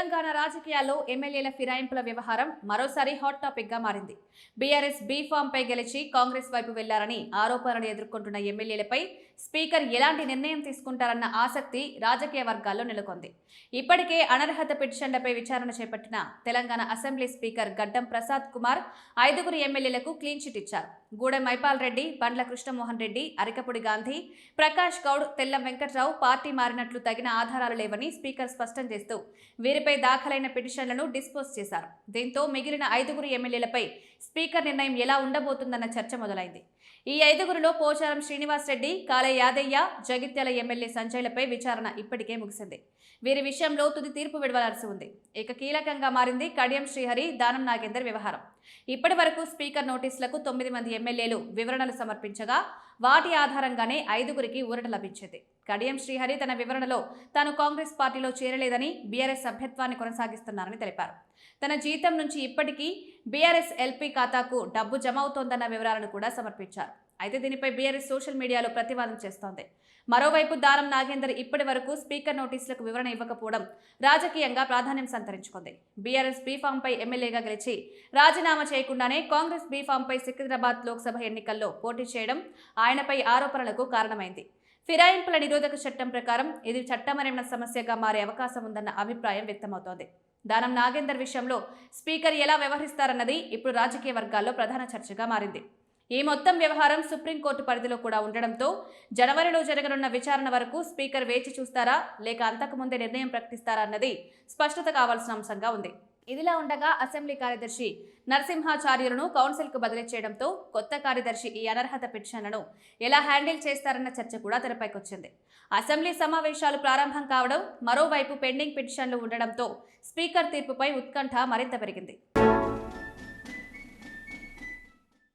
తెలంగాణ రాజకీయాల్లో ఎమ్మెల్యేల ఫిరాయింపుల వ్యవహారం మరోసారి హాట్ టాపిక్ గా మారింది. బీఆర్ఎస్ బీ ఫామ్ పై గెలిచి కాంగ్రెస్ వైపు వెళ్లారని ఆరోపణలు ఎదుర్కొంటున్న ఎమ్మెల్యేలపై స్పీకర్ ఎలాంటి నిర్ణయం తీసుకుంటారన్న ఆసక్తి రాజకీయ వర్గాల్లో నెలకొంది. ఇప్పటికే అనర్హత పిటిషన్లపై విచారణ చేపట్టిన తెలంగాణ అసెంబ్లీ స్పీకర్ గడ్డం ప్రసాద్ కుమార్ 5 ఎమ్మెల్యేలకు క్లీన్ చిట్ ఇచ్చారు. గూడెం మైపాల్ రెడ్డి, బండ్ల కృష్ణమోహన్ రెడ్డి, అరికపుడి గాంధీ, ప్రకాష్ గౌడ్, తెల్లం వెంకట్రావు పార్టీ మారినట్లు తగిన ఆధారాలు లేవని స్పీకర్ స్పష్టం చేస్తూ వీరిపై దాఖలైన పిటిషన్లను డిస్పోజ్ చేశారు. దీంతో మిగిలిన 5 ఎమ్మెల్యేలపై స్పీకర్ నిర్ణయం ఎలా ఉండబోతుందన్న చర్చ మొదలైంది. ఈ 5లో పోచారం శ్రీనివాస్ రెడ్డి, కాలే యాదయ్య, జగిత్యాల ఎమ్మెల్యే సంజయ్లపై విచారణ ఇప్పటికే ముగిసింది. వీరి విషయంలో తుది తీర్పు విడవలసి ఉంది. ఇక కీలకంగా మారింది కడియం శ్రీహరి, దానం నాగేందర్ వ్యవహారం. ఇప్పటి వరకు స్పీకర్ నోటీసులకు 9 ఎమ్మెల్యేలు వివరణలు సమర్పించగా వాటి ఆధారంగానే 5కి ఊరట లభించింది. కడియం శ్రీహరి తన వివరణలో తాను కాంగ్రెస్ పార్టీలో చేరలేదని, బీఆర్ఎస్ సభ్యత్వాన్ని కొనసాగిస్తున్నారని తెలిపారు. తన జీతం నుంచి ఇప్పటికీ బీఆర్ఎస్ ఎల్పీ ఖాతాకు డబ్బు జమ అవుతోందన్న వివరాలను కూడా సమర్పించారు. అయితే దీనిపై బీఆర్ఎస్ సోషల్ మీడియాలో ప్రతివాదం చేస్తోంది. మరోవైపు దానం నాగేందర్ ఇప్పటి వరకు స్పీకర్ నోటీసులకు వివరణ ఇవ్వకపోవడం రాజకీయంగా ప్రాధాన్యం సంతరించుకుంది. బీఆర్ఎస్ బీఫామ్ పై ఎమ్మెల్యేగా గెలిచి రాజీనామా చేయకుండానే కాంగ్రెస్ బీఫామ్ పై సికింద్రాబాద్ లోక్సభ ఎన్నికల్లో పోటీ చేయడం ఆయనపై ఆరోపణలకు కారణమైంది. ఫిరాయింపుల నిరోధక చట్టం ప్రకారం ఇది చట్టపరమైన సమస్యగా మారే అవకాశం ఉందన్న అభిప్రాయం వ్యక్తమవుతోంది. దానం నాగేందర్ విషయంలో స్పీకర్ ఎలా వ్యవహరిస్తారన్నది ఇప్పుడు రాజకీయ వర్గాల్లో ప్రధాన చర్చగా మారింది. ఈ మొత్తం వ్యవహారం సుప్రీంకోర్టు పరిధిలో కూడా ఉండడంతో జనవరిలో జరగనున్న విచారణ వరకు స్పీకర్ వేచి చూస్తారా లేక అంతకుముందే నిర్ణయం ప్రకటిస్తారా అన్నది స్పష్టత కావాల్సిన అంశంగా ఉంది. ఇదిలా ఉండగా అసెంబ్లీ కార్యదర్శి నరసింహాచార్యులను కౌన్సిల్కు బదిలీ చేయడంతో కొత్త కార్యదర్శి ఈ అనర్హత పిటిషన్లను ఎలా హ్యాండిల్ చేస్తారన్న చర్చ కూడా తెరపైకొచ్చింది. అసెంబ్లీ సమావేశాలు ప్రారంభం కావడం, మరోవైపు పెండింగ్ పిటిషన్లు ఉండడంతో స్పీకర్ తీర్పుపై ఉత్కంఠ మరింత పెరిగింది.